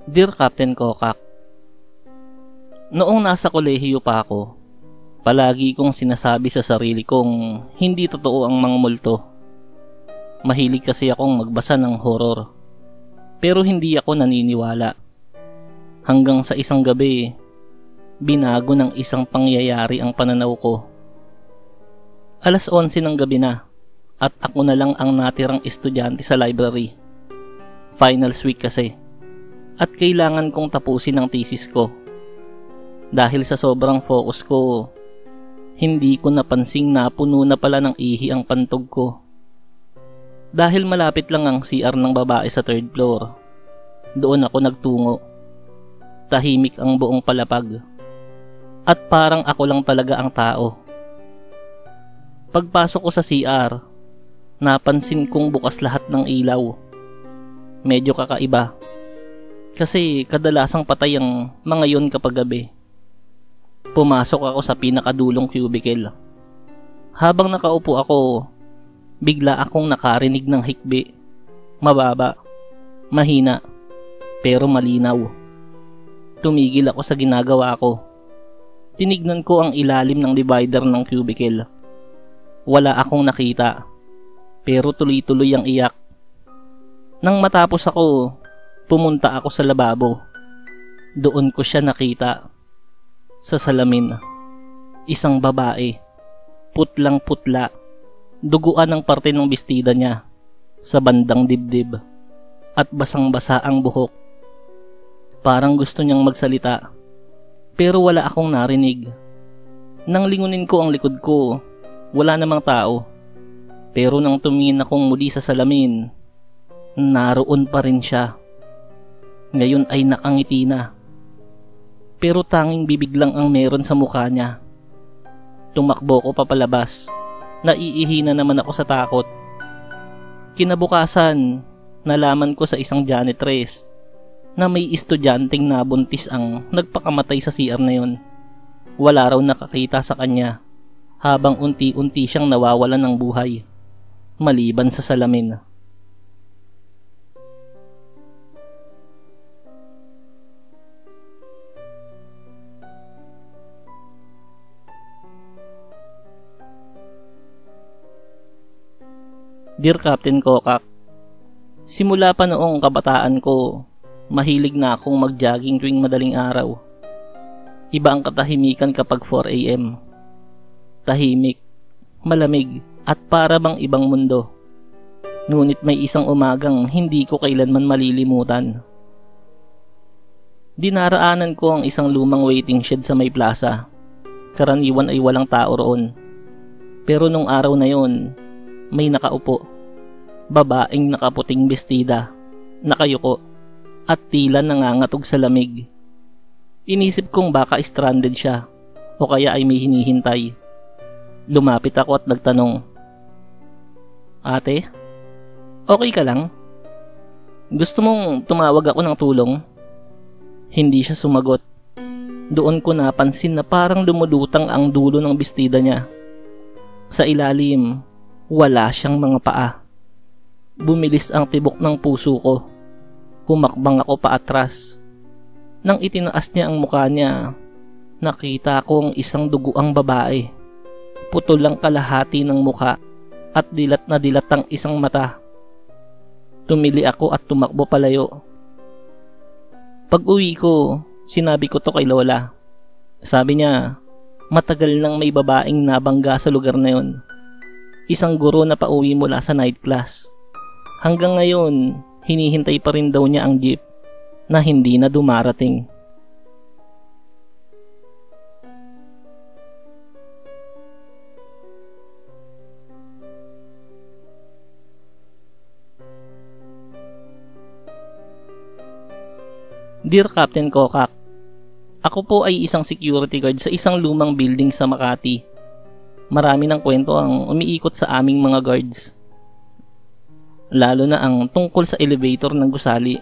Dear Captain Kokak, noong nasa kolehiyo pa ako, palagi kong sinasabi sa sarili kong hindi totoo ang mga multo. Mahilig kasi akong magbasa ng horror, pero hindi ako naniniwala. Hanggang sa isang gabi, binago ng isang pangyayari ang pananaw ko. 11:11 ng gabi na at ako na lang ang natirang estudyante sa library. Finals week kasi. At kailangan kong tapusin ang thesis ko. Dahil sa sobrang focus ko, hindi ko napansing na puno na pala ng ihi ang pantog ko. Dahil malapit lang ang CR ng babae sa 3rd floor, doon ako nagtungo. Tahimik ang buong palapag. At parang ako lang talaga ang tao. Pagpasok ko sa CR, napansin kong bukas lahat ng ilaw. Medyo kakaiba. Kasi kadalasang patay ang mga yon kapag gabi. Pumasok ako sa pinakadulong cubicle. Habang nakaupo ako, bigla akong nakarinig ng hikbi. Mababa, mahina, pero malinaw. Tumigil ako sa ginagawa ko. Tinignan ko ang ilalim ng divider ng cubicle. Wala akong nakita, pero tuloy-tuloy ang iyak. Nang matapos ako, pumunta ako sa lababo. Doon ko siya nakita. Sa salamin, isang babae, putlang-putla, duguan ang parte ng bestida niya, sa bandang dibdib, at basang-basa ang buhok. Parang gusto niyang magsalita, pero wala akong narinig. Nang lingunin ko ang likod ko, wala namang tao. Pero nang tumingin akong muli sa salamin, naroon pa rin siya. Ngayon ay nakangiti na. Pero tanging bibig lang ang meron sa mukha niya. Tumakbo ko papalabas. Naiihi na naman ako sa takot. Kinabukasan, nalaman ko sa isang janitress na may estudyanteng nabuntis ang nagpakamatay sa CR na yon. Wala raw nakakita sa kanya habang unti-unti siyang nawawalan ng buhay, maliban sa salamin. Dear Captain Kokak, simula pa noong kabataan ko, mahilig na akong mag-jogging tuwing madaling araw. Iba ang katahimikan kapag 4 AM. Tahimik, malamig, at para bang ibang mundo. Ngunit may isang umagang hindi ko kailanman malilimutan. Dinaraanan ko ang isang lumang waiting shed sa may plaza. Karaniwan ay walang tao roon. Pero nung araw na yon, may nakaupo. Babaeng nakaputing bestida, nakayuko, at tila nangangatog sa lamig. Inisip kong baka stranded siya, o kaya ay may hinihintay. Lumapit ako at nagtanong, "Ate, okay ka lang? Gusto mong tumawag ako ng tulong?" Hindi siya sumagot. Doon ko napansin na parang lumulutang ang dulo ng bestida niya. Sa ilalim, wala siyang mga paa. Bumilis ang tibok ng puso ko. Humakbang ako paatras. Nang itinaas niya ang mukha niya, nakita ko ang isang duguang babae. Putol lang kalahati ng mukha at dilat na dilat ang isang mata. Tumili ako at tumakbo palayo. Pag-uwi ko, sinabi ko to kay Lola. Sabi niya, matagal nang may babaeng nabangga sa lugar na yon. Isang guro na pauwi mula sa night class. Hanggang ngayon, hinihintay pa rin daw niya ang jeep na hindi na dumarating. Dear Captain Kokak, ako po ay isang security guard sa isang lumang building sa Makati. Marami ng kwento ang umiikot sa aming mga guards. Lalo na ang tungkol sa elevator ng gusali.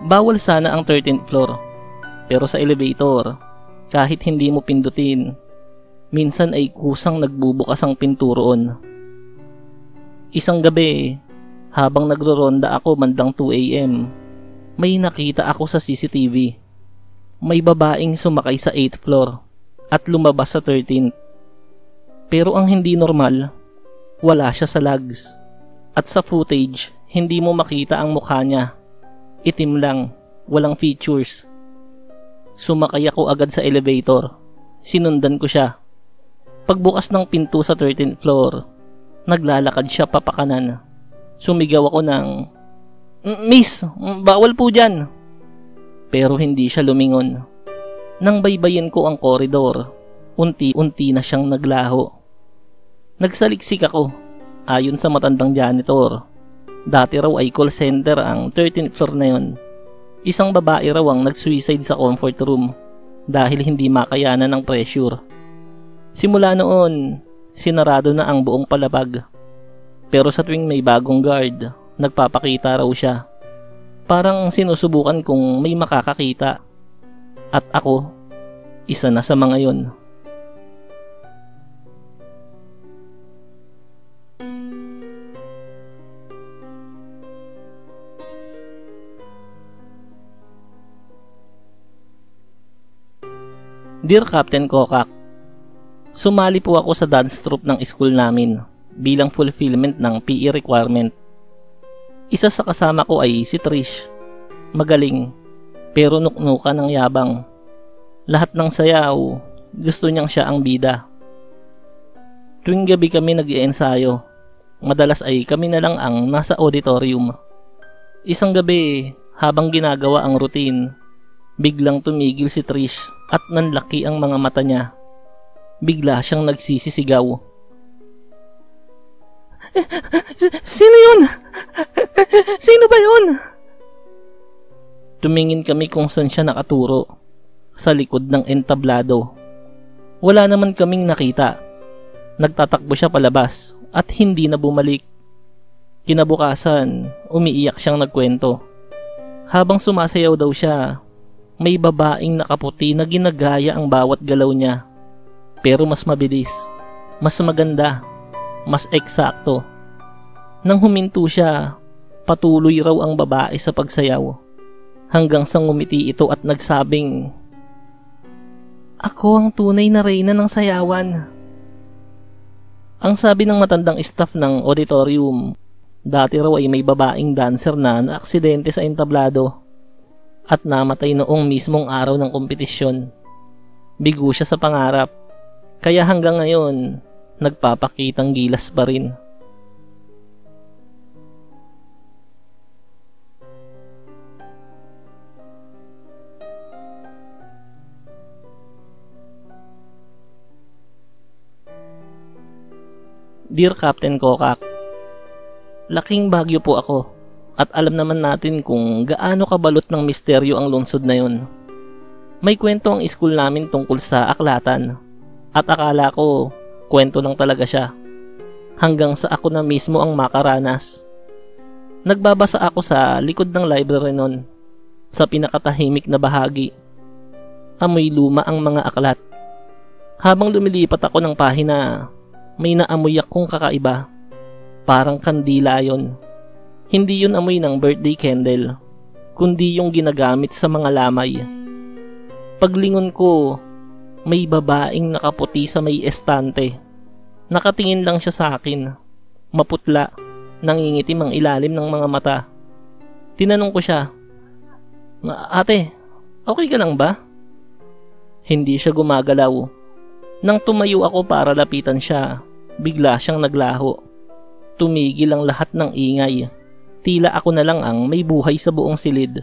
Bawal sana ang 13th floor, pero sa elevator, kahit hindi mo pindutin, minsan ay kusang nagbubukas ang pinto roon. Isang gabi, habang nagro-ronda ako bandang 2 AM, may nakita ako sa CCTV. May babaeng sumakay sa 8th floor at lumabas sa 13th. Pero ang hindi normal, wala siya sa logs. At sa footage, hindi mo makita ang mukha niya. Itim lang, walang features. Sumakay ako agad sa elevator. Sinundan ko siya. Pagbukas ng pinto sa 13th floor, naglalakad siya papakanan. Sumigaw ako ng, "Miss, bawal po dyan." Pero hindi siya lumingon. Nang baybayin ko ang koridor, unti-unti na siyang naglaho. Nagsaliksik ako. Ayon sa matandang janitor, dati raw ay call center ang 13th floor na yun. Isang babae raw ang nag-suicide sa comfort room dahil hindi makayanan ng pressure. Simula noon, sinarado na ang buong palapag. Pero sa tuwing may bagong guard, nagpapakita raw siya. Parang sinusubukan kung may makakakita. At ako, isa na sa mga yon. Dear Captain Kokak, sumali po ako sa dance troupe ng school namin bilang fulfillment ng PE requirement. Isa sa kasama ko ay si Trish. Magaling, pero nuknuka ng yabang. Lahat ng sayaw, gusto niyang siya ang bida. Tuwing gabi kami nag-iensayo. Madalas ay kami na lang ang nasa auditorium. Isang gabi, habang ginagawa ang routine, biglang tumigil si Trish at nanlaki ang mga mata niya. Bigla siyang nagsisisigaw. Sino yun? Sino ba yun? Tumingin kami kung saan siya nakaturo. Sa likod ng entablado. Wala naman kaming nakita. Nagtatakbo siya palabas at hindi na bumalik. Kinabukasan, umiiyak siyang nagkwento. Habang sumasayaw daw siya, may babaeng nakaputi na ginagaya ang bawat galaw niya. Pero mas mabilis, mas maganda, mas eksakto. Nang huminto siya, patuloy raw ang babae sa pagsayaw. Hanggang sa ngumiti ito at nagsabing, "Ako ang tunay na reyna ng sayawan." Ang sabi ng matandang staff ng auditorium, dati raw ay may babaeng dancer na naaksidente sa entablado at namatay noong mismong araw ng kompetisyon. Bigo siya sa pangarap, kaya hanggang ngayon, nagpapakitang gilas pa rin. Dear Captain Kokak, laking Bagyo po ako at alam naman natin kung gaano kabalot ng misteryo ang lungsod na yun. May kwento ang school namin tungkol sa aklatan at akala ko kwento lang talaga siya hanggang sa ako na mismo ang makaranas. Nagbabasa ako sa likod ng library nun, sa pinakatahimik na bahagi. Amoy luma ang mga aklat. Habang lumilipat ako ng pahina, may naamoy akong kakaiba. Parang kandila yon. Hindi yun amoy ng birthday candle, kundi yung ginagamit sa mga lamay. Paglingon ko, may babaeng nakaputi sa may estante. Nakatingin lang siya sa akin. Maputla, nangingitim ang ilalim ng mga mata. Tinanong ko siya, "Ate, okay ka lang ba?" Hindi siya gumagalaw. Nang tumayo ako para lapitan siya, bigla siyang naglaho. Tumigil ang lahat ng ingay. Tila ako na lang ang may buhay sa buong silid.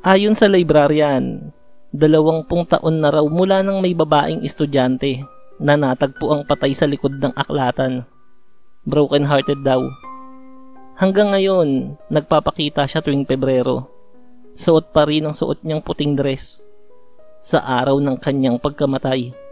Ayon sa librarian, 20 taon na raw mula nang may babaeng estudyante na natagpo ang patay sa likod ng aklatan. Broken hearted daw. Hanggang ngayon, nagpapakita siya tuwing Pebrero. Suot pa rin ang suot niyang puting dress sa araw ng kanyang pagkamatay.